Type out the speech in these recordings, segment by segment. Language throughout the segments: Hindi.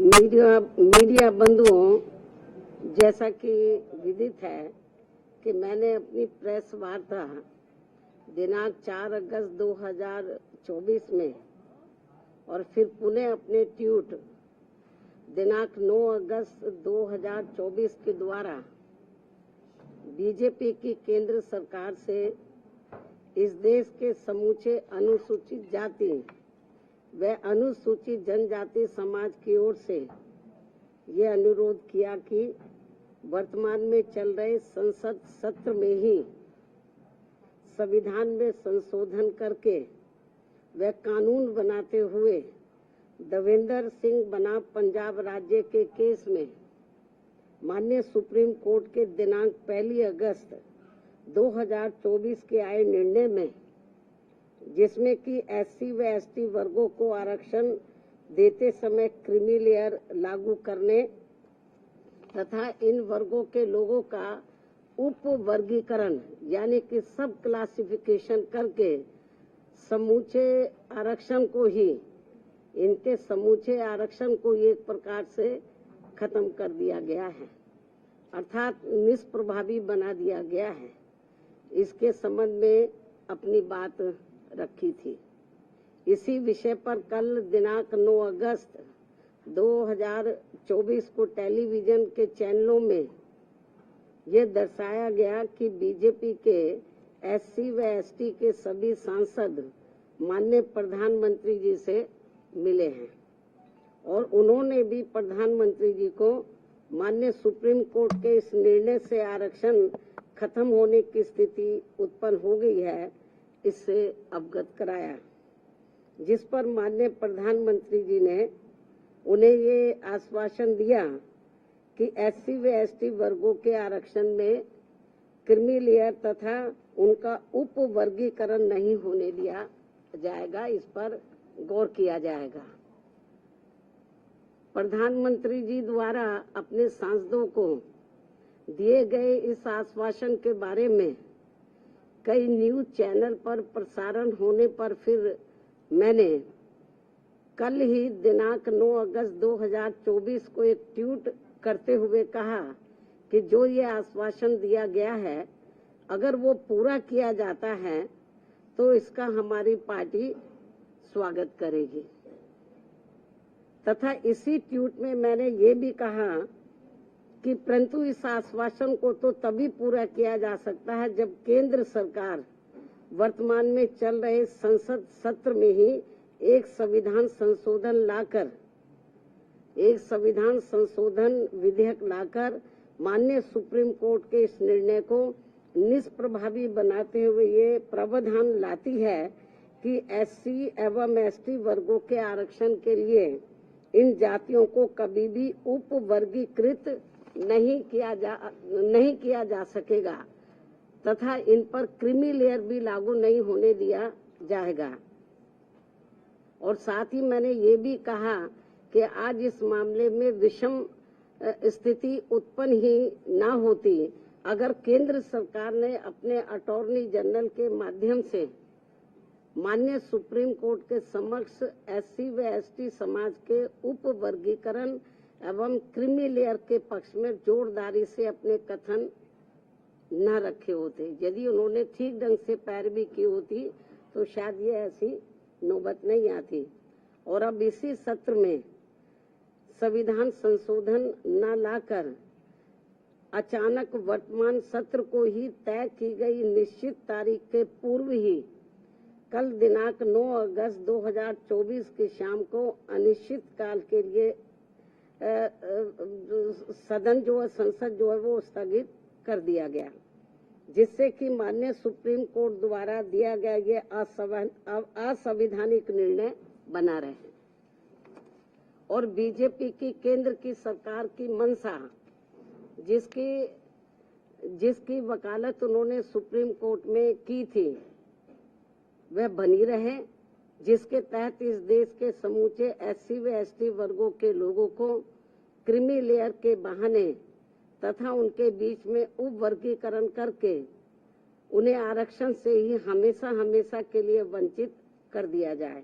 मीडिया बंधुओं, जैसा कि विदित है कि मैंने अपनी प्रेस वार्ता दिनांक 4 अगस्त 2024 में और फिर पुनः अपने ट्वीट दिनांक 9 अगस्त 2024 के द्वारा बीजेपी की केंद्र सरकार से इस देश के समूचे अनुसूचित जाति व अनुसूचित जनजाति समाज की ओर से यह अनुरोध किया कि वर्तमान में चल रहे संसद सत्र में ही संविधान में संशोधन करके व कानून बनाते हुए देवेंद्र सिंह बनाम पंजाब राज्य के केस में माननीय सुप्रीम कोर्ट के दिनांक 1 अगस्त 2024 के आए निर्णय में, जिसमें कि एससी व एसटी वर्गों को आरक्षण देते समय क्रीमी लेयर लागू करने तथा इन वर्गों के लोगों का उप वर्गीकरण यानी कि सब क्लासिफिकेशन करके समूचे आरक्षण को एक प्रकार से खत्म कर दिया गया है, अर्थात निष्प्रभावी बना दिया गया है। इसके संबंध में अपनी बात रखी थी। इसी विषय पर कल दिनांक 9 अगस्त 2024 को टेलीविजन के चैनलों में यह दर्शाया गया कि बीजेपी के एससी व एसटी के सभी सांसद माननीय प्रधानमंत्री जी से मिले हैं और उन्होंने भी प्रधानमंत्री जी को माननीय सुप्रीम कोर्ट के इस निर्णय से आरक्षण खत्म होने की स्थिति उत्पन्न हो गई है, इससे अवगत कराया, जिस पर माननीय प्रधानमंत्री जी ने उन्हें ये आश्वासन दिया कि एससी व एसटी वर्गों के आरक्षण में क्रीमी लेयर तथा उनका उप वर्गीकरण नहीं होने दिया जाएगा, इस पर गौर किया जाएगा। प्रधानमंत्री जी द्वारा अपने सांसदों को दिए गए इस आश्वासन के बारे में कई न्यूज चैनल पर प्रसारण होने पर फिर मैंने कल ही दिनांक 9 अगस्त 2024 को एक ट्वीट करते हुए कहा कि जो ये आश्वासन दिया गया है, अगर वो पूरा किया जाता है तो इसका हमारी पार्टी स्वागत करेगी। तथा इसी ट्वीट में मैंने ये भी कहा कि परंतु इस आश्वासन को तो तभी पूरा किया जा सकता है जब केंद्र सरकार वर्तमान में चल रहे संसद सत्र में ही एक संविधान संशोधन विधेयक लाकर माननीय सुप्रीम कोर्ट के इस निर्णय को निष्प्रभावी बनाते हुए ये प्रावधान लाती है कि एससी एवं एसटी वर्गों के आरक्षण के लिए इन जातियों को कभी भी उप वर्गीकृत नहीं किया जा सकेगा तथा इन पर क्रीमी लेयर भी लागू नहीं होने दिया जाएगा। और साथ ही मैंने ये भी कहा कि आज इस मामले में विषम स्थिति उत्पन्न ही ना होती अगर केंद्र सरकार ने अपने अटॉर्नी जनरल के माध्यम से माननीय सुप्रीम कोर्ट के समक्ष एससी व एसटी समाज के उप वर्गीकरण एवं क्रीमी लेयर के पक्ष में जोरदारी से अपने कथन न रखे होते। यदि उन्होंने ठीक ढंग से पैरवी की होती तो शायद ये ऐसी नौबत नहीं आती। और अब इसी सत्र में संविधान संशोधन न लाकर अचानक वर्तमान सत्र को ही तय की गई निश्चित तारीख के पूर्व ही कल दिनांक 9 अगस्त 2024 की शाम को अनिश्चित काल के लिए संसद जो है वो स्थगित कर दिया गया, जिससे कि माननीय सुप्रीम कोर्ट द्वारा दिया गया ये असंवैधानिक निर्णय बना रहे। और बीजेपी की केंद्र की सरकार की मंशा, जिसकी वकालत उन्होंने सुप्रीम कोर्ट में की थी, वह बनी रहे, जिसके तहत इस देश के समूचे एससी व एसटी वर्गों के लोगों को क्रीमी लेयर के बहाने तथा उनके बीच में उप वर्गीकरण करके उन्हें आरक्षण से ही हमेशा के लिए वंचित कर दिया जाए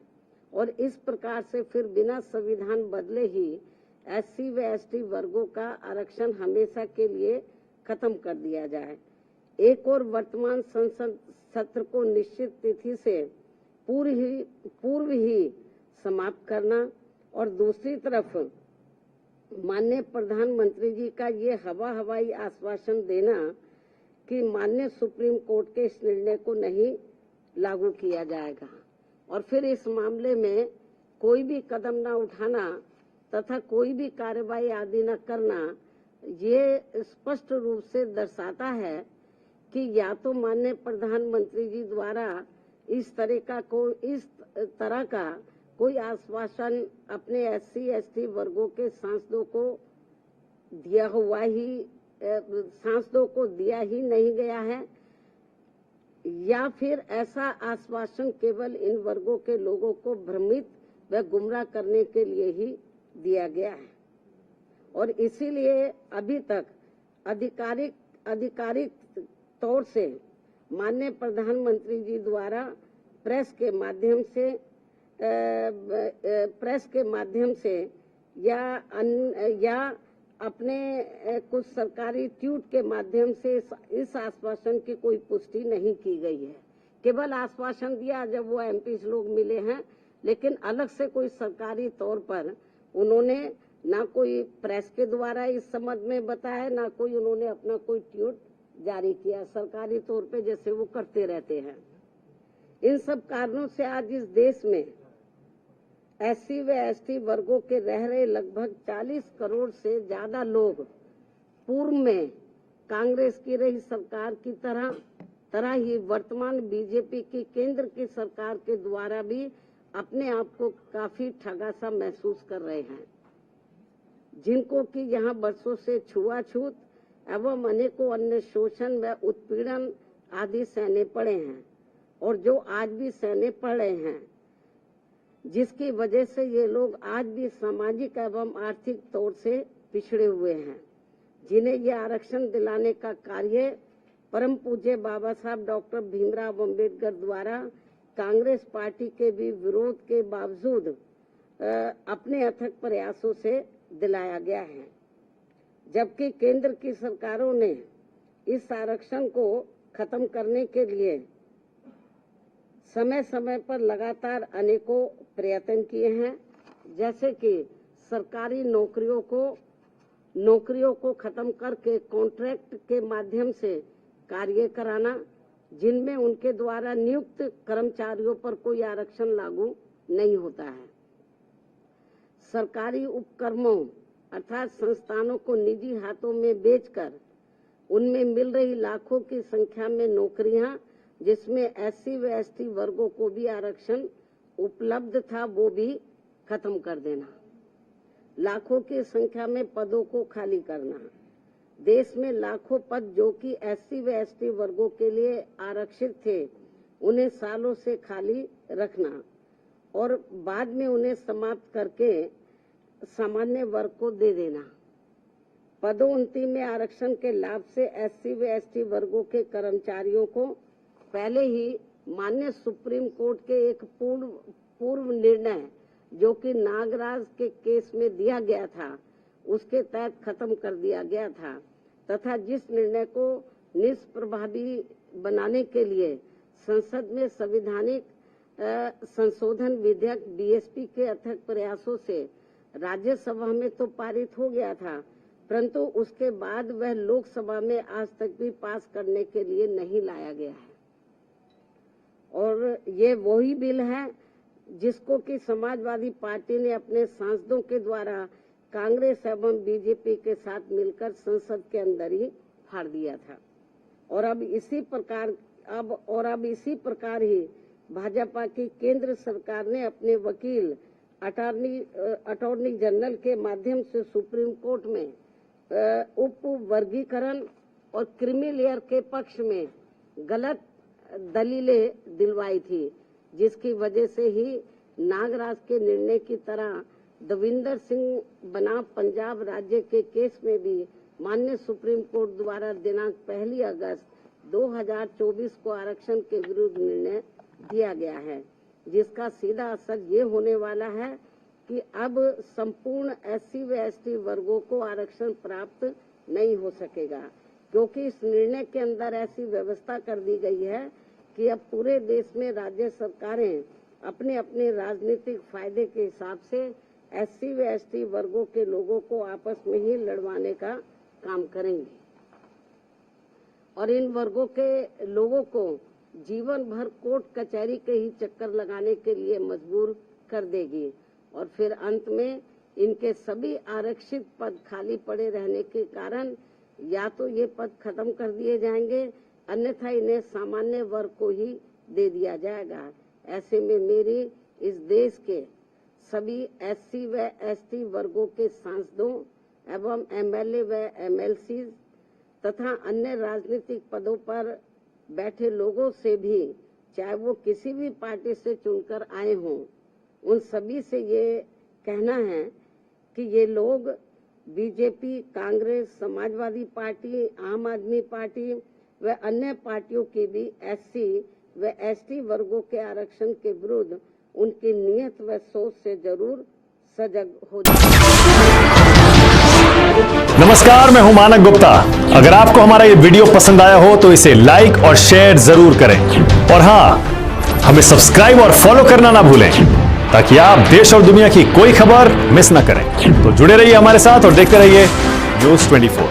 और इस प्रकार से फिर बिना संविधान बदले ही SC व ST वर्गों का आरक्षण हमेशा के लिए खत्म कर दिया जाए। एक और वर्तमान संसद सत्र को निश्चित तिथि से पूर्व ही समाप्त करना और दूसरी तरफ माननीय प्रधानमंत्री जी का ये हवाई आश्वासन देना कि माननीय सुप्रीम कोर्ट के इस निर्णय को नहीं लागू किया जाएगा और फिर इस मामले में कोई भी कदम न उठाना तथा कोई भी कार्रवाई आदि न करना, ये स्पष्ट रूप से दर्शाता है कि या तो माननीय प्रधानमंत्री जी द्वारा इस तरह का कोई आश्वासन अपने SC ST वर्गों के सांसदों को दिया ही नहीं गया है, या फिर ऐसा आश्वासन केवल इन वर्गों के लोगों को भ्रमित व गुमराह करने के लिए ही दिया गया है। और इसीलिए अभी तक आधिकारिक तौर से माननीय प्रधानमंत्री जी द्वारा प्रेस के माध्यम से या अपने कुछ सरकारी ट्वीट के माध्यम से इस आश्वासन की कोई पुष्टि नहीं की गई है। केवल आश्वासन दिया जब वो MP लोग मिले हैं, लेकिन अलग से कोई सरकारी तौर पर उन्होंने ना कोई प्रेस के द्वारा इस संबंध में बताया, ना कोई उन्होंने अपना कोई ट्वीट जारी किया सरकारी तौर पे, जैसे वो करते रहते हैं। इन सब कारणों से आज इस देश में SC व ST वर्गों के रह रहे लगभग 40 करोड़ से ज्यादा लोग पूर्व में कांग्रेस की रही सरकार की तरह ही वर्तमान BJP की केंद्र की सरकार के द्वारा भी अपने आप को काफी ठगा सा महसूस कर रहे हैं, जिनको कि यहाँ बरसों से छुआछूत एवं अनेकों अन्य शोषण व उत्पीड़न आदि सहने पड़े हैं और जो आज भी सहने पड़ रहे हैं, जिसकी वजह से ये लोग आज भी सामाजिक एवं आर्थिक तौर से पिछड़े हुए हैं, जिन्हें ये आरक्षण दिलाने का कार्य परम पूज्य बाबा साहब डॉक्टर भीमराव अम्बेडकर द्वारा कांग्रेस पार्टी के भी विरोध के बावजूद अपने अथक प्रयासों से दिलाया गया है। जबकि केंद्र की सरकारों ने इस आरक्षण को खत्म करने के लिए समय समय पर लगातार अनेकों प्रयत्न किए हैं, जैसे कि सरकारी नौकरियों को खत्म करके कॉन्ट्रैक्ट के माध्यम से कार्य कराना, जिनमें उनके द्वारा नियुक्त कर्मचारियों पर कोई आरक्षण लागू नहीं होता है। सरकारी उपक्रमों अर्थात संस्थानों को निजी हाथों में बेचकर उनमें मिल रही लाखों की संख्या में नौकरियां, जिसमें SC व ST वर्गों को भी आरक्षण उपलब्ध था, वो भी खत्म कर देना। लाखों की संख्या में पदों को खाली करना, देश में लाखों पद जो कि SC व ST वर्गों के लिए आरक्षित थे, उन्हें सालों से खाली रखना और बाद में उन्हें समाप्त करके सामान्य वर्ग को दे देना। पदोन्नति में आरक्षण के लाभ से SC व ST वर्गों के कर्मचारियों को पहले ही माननीय सुप्रीम कोर्ट के एक पूर्व निर्णय जो कि नागराज के केस में दिया गया था, उसके तहत खत्म कर दिया गया था तथा जिस निर्णय को निष्प्रभावी बनाने के लिए संसद में संवैधानिक संशोधन विधेयक BSP के अथक प्रयासों से राज्यसभा में तो पारित हो गया था, परंतु उसके बाद वह लोकसभा में आज तक भी पास करने के लिए नहीं लाया गया है। और ये वही बिल है जिसको कि समाजवादी पार्टी ने अपने सांसदों के द्वारा कांग्रेस एवं BJP के साथ मिलकर संसद के अंदर ही फाड़ दिया था। और अब इसी प्रकार ही भाजपा की केंद्र सरकार ने अपने वकील अटॉर्नी जनरल के माध्यम से सुप्रीम कोर्ट में उप वर्गीकरण और क्रीमी लेयर के पक्ष में गलत दलीलें दिलवाई थी, जिसकी वजह से ही नागराज के निर्णय की तरह दविंदर सिंह बनाम पंजाब राज्य के केस में भी माननीय सुप्रीम कोर्ट द्वारा दिनांक 1 अगस्त 2024 को आरक्षण के विरुद्ध निर्णय दिया गया है, जिसका सीधा असर ये होने वाला है कि अब संपूर्ण SC व ST वर्गों को आरक्षण प्राप्त नहीं हो सकेगा, क्योंकि इस निर्णय के अंदर ऐसी व्यवस्था कर दी गई है कि अब पूरे देश में राज्य सरकारें अपने अपने राजनीतिक फायदे के हिसाब से SC व ST वर्गों के लोगों को आपस में ही लड़वाने का काम करेंगी और इन वर्गों के लोगों को जीवन भर कोर्ट कचहरी के ही चक्कर लगाने के लिए मजबूर कर देगी और फिर अंत में इनके सभी आरक्षित पद खाली पड़े रहने के कारण या तो ये पद खत्म कर दिए जाएंगे, अन्यथा इन्हें सामान्य वर्ग को ही दे दिया जाएगा। ऐसे में मेरी इस देश के सभी SC व ST वर्गों के सांसदों एवं MLA व MLC तथा अन्य राजनीतिक पदों पर बैठे लोगों से भी, चाहे वो किसी भी पार्टी से चुनकर आए हों, उन सभी से ये कहना है कि ये लोग बीजेपी, कांग्रेस, समाजवादी पार्टी, आम आदमी पार्टी व अन्य पार्टियों की भी SC व ST वर्गों के आरक्षण के विरुद्ध उनकी नीयत व सोच से जरूर सजग हो जाए। नमस्कार, मैं हूं मानक गुप्ता। अगर आपको हमारा ये वीडियो पसंद आया हो तो इसे लाइक और शेयर जरूर करें और हाँ, हमें सब्सक्राइब और फॉलो करना ना भूलें ताकि आप देश और दुनिया की कोई खबर मिस ना करें। तो जुड़े रहिए हमारे साथ और देखते रहिए News 24।